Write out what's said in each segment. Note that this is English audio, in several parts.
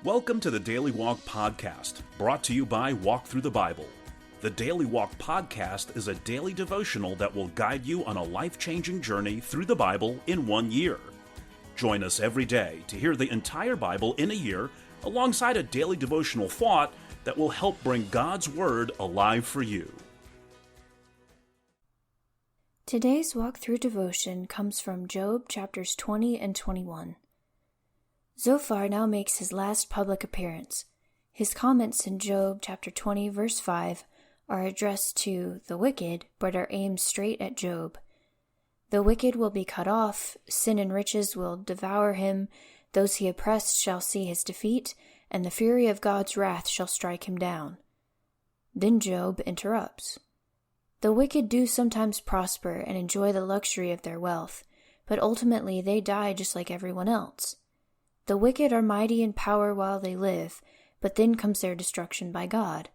Welcome to the Daily Walk Podcast, brought to you by Walk Thru the Bible. The Daily Walk Podcast is a daily devotional that will guide you on a life-changing journey through the Bible in 1 year. Join us every day to hear the entire Bible in a year, alongside a daily devotional thought that will help bring God's Word alive for you. Today's Walk Thru devotion comes from Job chapters 20 and 21. Zophar now makes his last public appearance. His comments in Job chapter 20 verse 5 are addressed to the wicked, but are aimed straight at Job. The wicked will be cut off, sin and riches will devour him, those he oppressed shall see his defeat, and the fury of God's wrath shall strike him down. Then Job interrupts. The wicked do sometimes prosper and enjoy the luxury of their wealth, but ultimately they die just like everyone else. The wicked are mighty in power while they live, but then comes their destruction by God.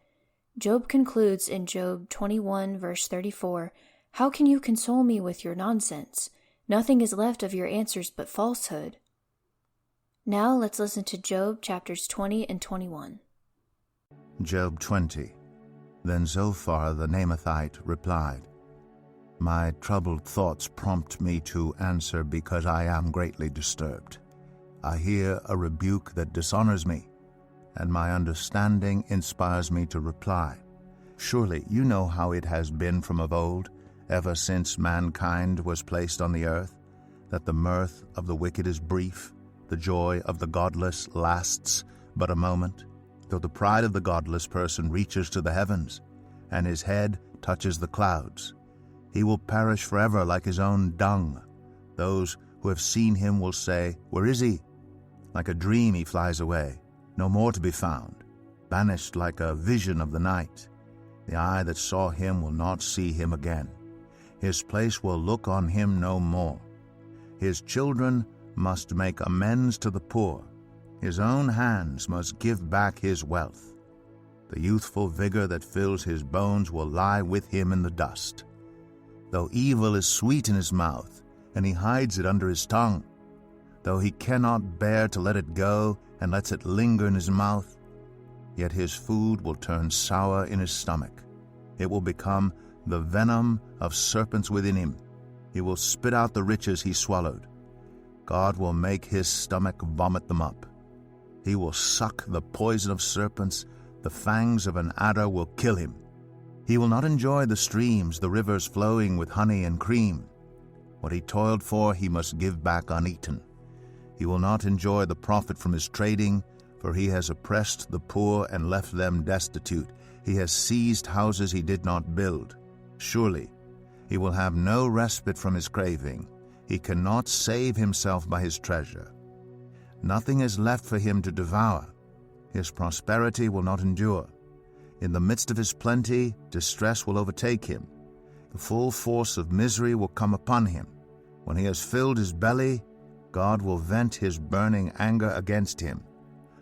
Job concludes in Job 21 verse 34, "How can you console me with your nonsense? Nothing is left of your answers but falsehood." Now let's listen to Job chapters 20 and 21. Job 20. Then Zophar the Naamathite replied, "My troubled thoughts prompt me to answer because I am greatly disturbed. I hear a rebuke that dishonors me, and my understanding inspires me to reply. Surely you know how it has been from of old, ever since mankind was placed on the earth, that the mirth of the wicked is brief, the joy of the godless lasts but a moment, though the pride of the godless person reaches to the heavens, and his head touches the clouds. He will perish forever like his own dung. Those who have seen him will say, 'Where is he?' Like a dream he flies away, no more to be found, banished like a vision of the night. The eye that saw him will not see him again. His place will look on him no more. His children must make amends to the poor. His own hands must give back his wealth. The youthful vigor that fills his bones will lie with him in the dust. Though evil is sweet in his mouth, and he hides it under his tongue, though he cannot bear to let it go and lets it linger in his mouth, yet his food will turn sour in his stomach. It will become the venom of serpents within him. He will spit out the riches he swallowed. God will make his stomach vomit them up. He will suck the poison of serpents. The fangs of an adder will kill him. He will not enjoy the streams, the rivers flowing with honey and cream. What he toiled for he must give back uneaten. He will not enjoy the profit from his trading, for he has oppressed the poor and left them destitute. He has seized houses he did not build. Surely he will have no respite from his craving. He cannot save himself by his treasure. Nothing is left for him to devour. His prosperity will not endure. In the midst of his plenty, distress will overtake him. The full force of misery will come upon him. When he has filled his belly, God will vent his burning anger against him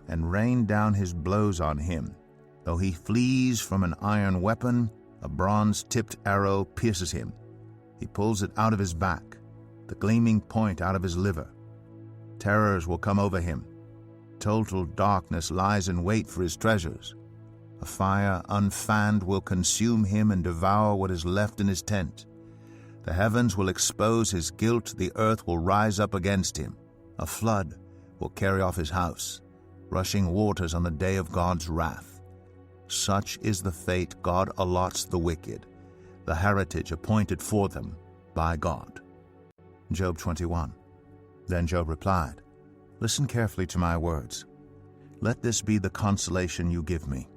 and rain down his blows on him. Though he flees from an iron weapon, a bronze-tipped arrow pierces him. He pulls it out of his back, the gleaming point out of his liver. Terrors will come over him. Total darkness lies in wait for his treasures. A fire unfanned will consume him and devour what is left in his tent. The heavens will expose his guilt, the earth will rise up against him. A flood will carry off his house, rushing waters on the day of God's wrath. Such is the fate God allots the wicked, the heritage appointed for them by God. Job 21. Then Job replied, "Listen carefully to my words. Let this be the consolation you give me.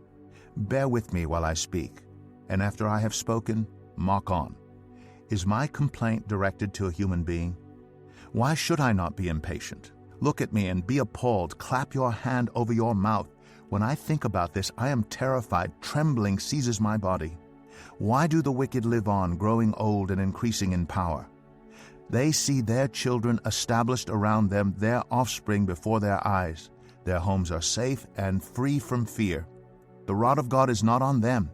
Bear with me while I speak, and after I have spoken, mock on. Is my complaint directed to a human being? Why should I not be impatient? Look at me and be appalled. Clap your hand over your mouth. When I think about this, I am terrified. Trembling seizes my body. Why do the wicked live on, growing old and increasing in power? They see their children established around them, their offspring before their eyes. Their homes are safe and free from fear. The rod of God is not on them.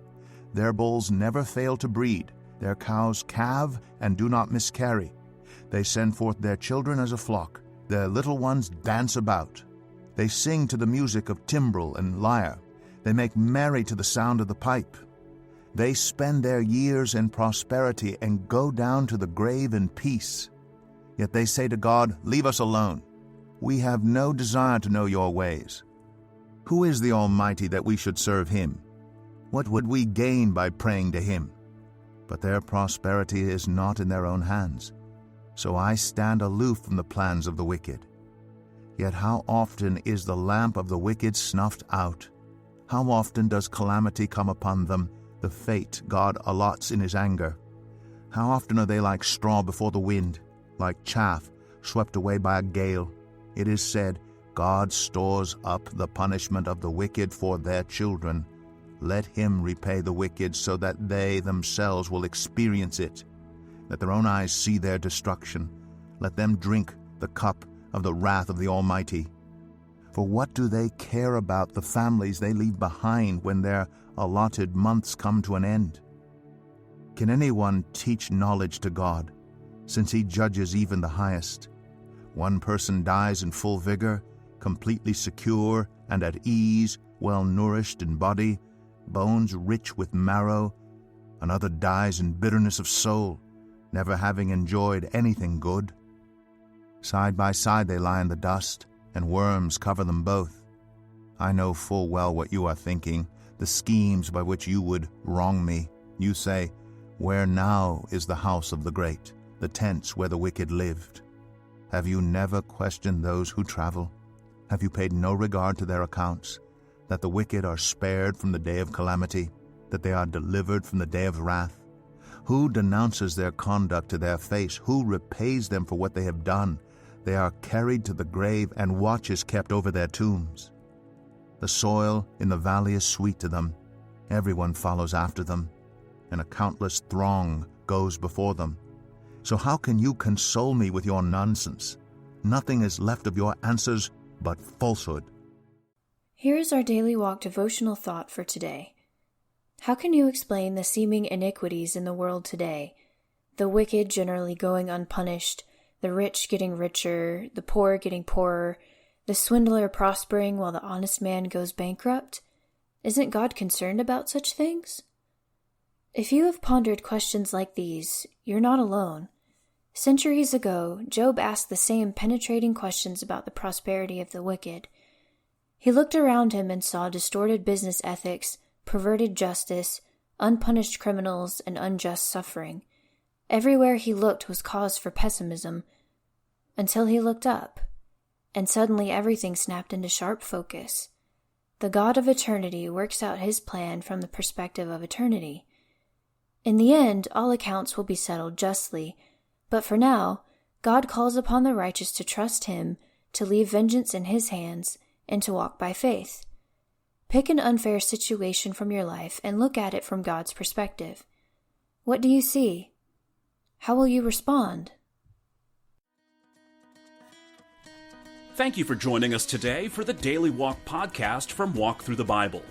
Their bulls never fail to breed. Their cows calve and do not miscarry. They send forth their children as a flock. Their little ones dance about. They sing to the music of timbrel and lyre. They make merry to the sound of the pipe. They spend their years in prosperity and go down to the grave in peace. Yet they say to God, "Leave us alone. We have no desire to know your ways." Who is the Almighty that we should serve him? What would we gain by praying to him? But their prosperity is not in their own hands. So I stand aloof from the plans of the wicked. Yet how often is the lamp of the wicked snuffed out? How often does calamity come upon them, the fate God allots in his anger? How often are they like straw before the wind, like chaff swept away by a gale? It is said, God stores up the punishment of the wicked for their children. Let him repay the wicked so that they themselves will experience it. Let their own eyes see their destruction. Let them drink the cup of the wrath of the Almighty. For what do they care about the families they leave behind when their allotted months come to an end? Can anyone teach knowledge to God, since he judges even the highest? One person dies in full vigor, completely secure and at ease, well nourished in body, bones rich with marrow. Another dies in bitterness of soul, never having enjoyed anything good. Side by side they lie in the dust, and worms cover them both. I know full well what you are thinking, the schemes by which you would wrong me. You say, "Where now is the house of the great, the tents where the wicked lived?" Have you never questioned those who travel? Have you paid no regard to their accounts, that the wicked are spared from the day of calamity, that they are delivered from the day of wrath? Who denounces their conduct to their face? Who repays them for what they have done? They are carried to the grave, and watch is kept over their tombs. The soil in the valley is sweet to them. Everyone follows after them, and a countless throng goes before them. So how can you console me with your nonsense? Nothing is left of your answers but falsehood. Here is our Daily Walk devotional thought for today. How can you explain the seeming iniquities in the world today? The wicked generally going unpunished, the rich getting richer, the poor getting poorer, the swindler prospering while the honest man goes bankrupt? Isn't God concerned about such things? If you have pondered questions like these, you're not alone. Centuries ago, Job asked the same penetrating questions about the prosperity of the wicked. He looked around him and saw distorted business ethics, perverted justice, unpunished criminals, and unjust suffering. Everywhere he looked was cause for pessimism, until he looked up, and suddenly everything snapped into sharp focus. The God of eternity works out his plan from the perspective of eternity. In the end, all accounts will be settled justly, but for now, God calls upon the righteous to trust him, to leave vengeance in his hands, and to walk by faith. Pick an unfair situation from your life and look at it from God's perspective. What do you see? How will you respond? Thank you for joining us today for the Daily Walk Podcast from Walk Thru the Bible.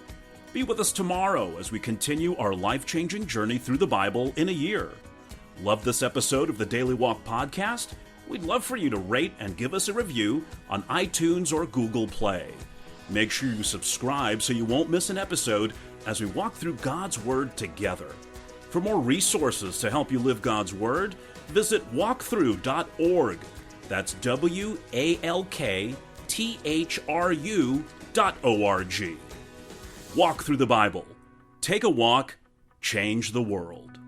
Be with us tomorrow as we continue our life-changing journey through the Bible in a year. Love this episode of the Daily Walk Podcast? We'd love for you to rate and give us a review on iTunes or Google Play. Make sure you subscribe so you won't miss an episode as we walk through God's Word together. For more resources to help you live God's Word, visit walkthru.org. That's WALKTHRU.org. Walk through the Bible. Take a walk, change the world.